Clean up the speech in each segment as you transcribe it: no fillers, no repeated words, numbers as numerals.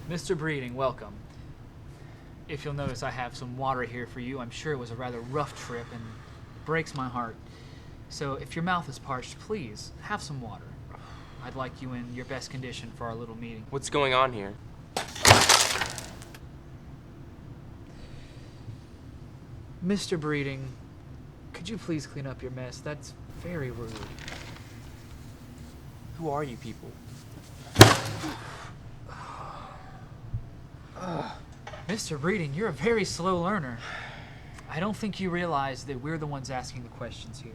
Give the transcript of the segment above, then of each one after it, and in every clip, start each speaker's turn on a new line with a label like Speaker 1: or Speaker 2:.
Speaker 1: Mr. Breeding, welcome. If you'll notice, I have some water here for you. I'm sure it was a rather rough trip and breaks my heart. So if your mouth is parched, please, have some water. I'd like you in your best condition for our little meeting.
Speaker 2: What's going on here?
Speaker 1: Mr. Breeding, could you please clean up your mess? That's very rude.
Speaker 2: Who are you people?
Speaker 1: Mr. Breeding, you're a very slow learner. I don't think you realize that we're the ones asking the questions here.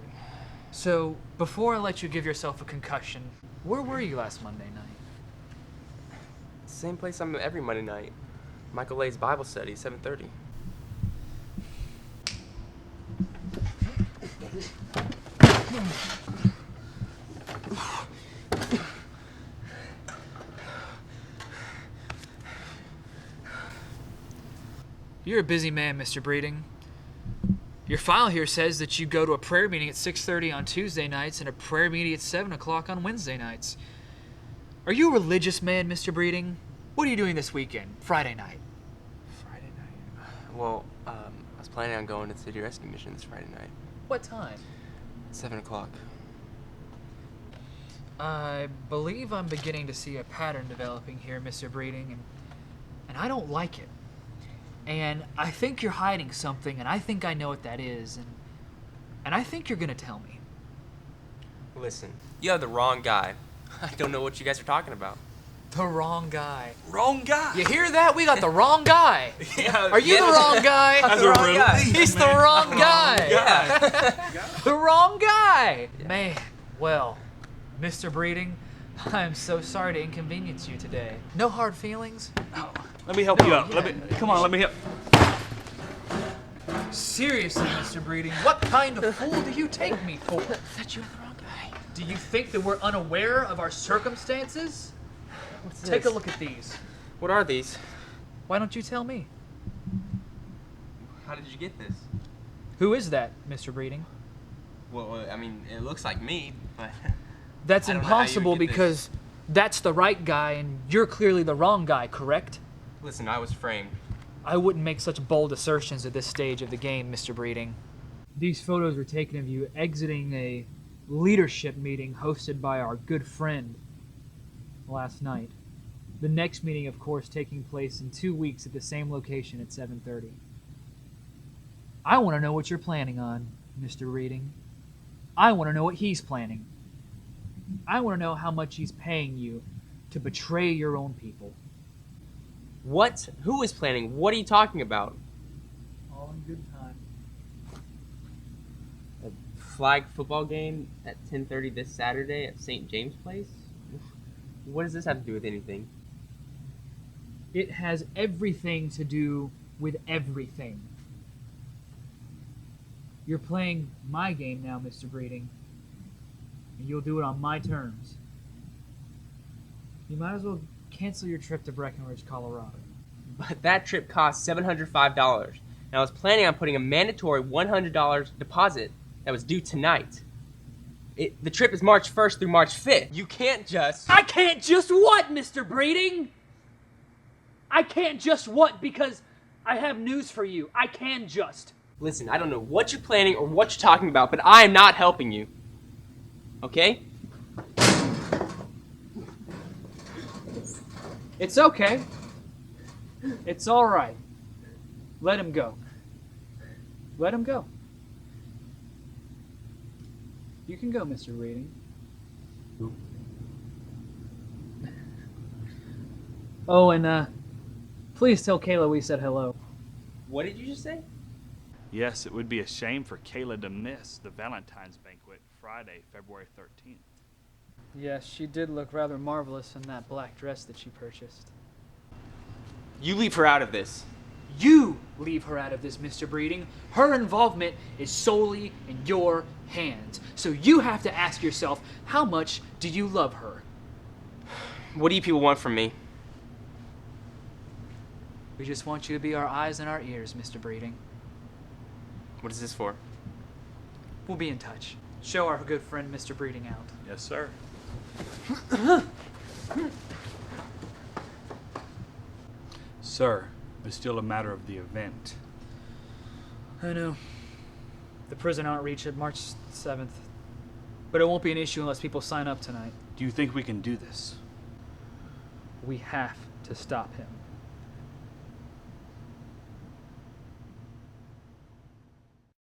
Speaker 1: So, before I let you give yourself a concussion, where were you last Monday night?
Speaker 2: Same place I'm every Monday night. Michael Lay's Bible study, 7:30.
Speaker 1: You're a busy man, Mr. Breeding. Your file here says that you go to a prayer meeting at 6:30 on Tuesday nights and a prayer meeting at 7 o'clock on Wednesday nights. Are you a religious man, Mr. Breeding? What are you doing this weekend, Friday night?
Speaker 2: Friday night? Well, I was planning on going to the city rescue mission this Friday night.
Speaker 1: What time?
Speaker 2: 7 o'clock.
Speaker 1: I believe I'm beginning to see a pattern developing here, Mr. Breeding, and I don't like it. And I think you're hiding something, and I think I know what that is, and I think you're gonna tell me.
Speaker 2: Listen, you have the wrong guy. I don't know what you guys are talking about.
Speaker 1: The wrong guy.
Speaker 3: Wrong guy.
Speaker 1: You hear that? We got the wrong guy.
Speaker 3: Yeah,
Speaker 1: Are you the wrong guy?
Speaker 3: That's a relief,
Speaker 1: He's the
Speaker 3: man.
Speaker 1: wrong guy.
Speaker 2: Yeah.
Speaker 1: The wrong guy. Man, well, Mr. Breeding, I'm so sorry to inconvenience you today. No hard feelings?
Speaker 3: Let me help you up. Come on, let me help.
Speaker 1: Seriously, Mr. Breeding, what kind of fool do you take me for?
Speaker 2: Thought you were the wrong guy.
Speaker 1: Do you think that we're unaware of our circumstances?
Speaker 2: What's
Speaker 1: Take a
Speaker 2: this?
Speaker 1: look at these.
Speaker 2: What are these?
Speaker 1: Why don't you tell me?
Speaker 2: How did you get this?
Speaker 1: Who is that, Mr. Breeding?
Speaker 2: Well, I mean, it looks like me, but...
Speaker 1: That's
Speaker 2: I don't know how you would
Speaker 1: impossible
Speaker 2: get this.
Speaker 1: because that's the right guy and you're clearly the wrong guy, correct?
Speaker 2: Listen, I was framed.
Speaker 1: I wouldn't make such bold assertions at this stage of the game, Mr. Breeding. These photos were taken of you exiting a leadership meeting hosted by our good friend last night. The next meeting, of course, taking place in 2 weeks at the same location at 7:30. I want to know what you're planning on, Mr. Breeding. I want to know what he's planning. I want to know how much he's paying you to betray your own people.
Speaker 2: What? Who is planning? What are you talking about?
Speaker 1: All in good time.
Speaker 2: A flag football game at 10:30 this Saturday at St. James Place? What does this have to do with anything?
Speaker 1: It has everything to do with everything. You're playing my game now, Mr. Breeding. And you'll do it on my terms. You might as well cancel your trip to Breckenridge, Colorado.
Speaker 2: But that trip cost $705, and I was planning on putting a mandatory $100 deposit that was due tonight. The trip is March 1st through March 5th. You can't just...
Speaker 1: I can't just what, Mr. Breeding? I can't just what? Because I have news for you. I can just.
Speaker 2: Listen, I don't know what you're planning or what you're talking about, but I am not helping you. Okay?
Speaker 1: It's okay. It's all right. Let him go. Let him go. You can go, Mr. Breeding. Oh, and please tell Kayla we said hello.
Speaker 2: What did you just say?
Speaker 3: Yes, it would be a shame for Kayla to miss the Valentine's banquet Friday, February 13th.
Speaker 1: Yes, she did look rather marvelous in that black dress that she purchased.
Speaker 2: You leave her out of this.
Speaker 1: You leave her out of this, Mr. Breeding. Her involvement is solely in your hands. So you have to ask yourself, how much do you love her?
Speaker 2: What do you people want from me?
Speaker 1: We just want you to be our eyes and our ears, Mr. Breeding.
Speaker 2: What is this for?
Speaker 1: We'll be in touch. Show our good friend Mr. Breeding out.
Speaker 3: Yes, sir. Sir, it's still a matter of the event.
Speaker 1: I know. The prison outreach at March 7th. But it won't be an issue unless people sign up tonight.
Speaker 3: Do you think we can do this?
Speaker 1: We have to stop him.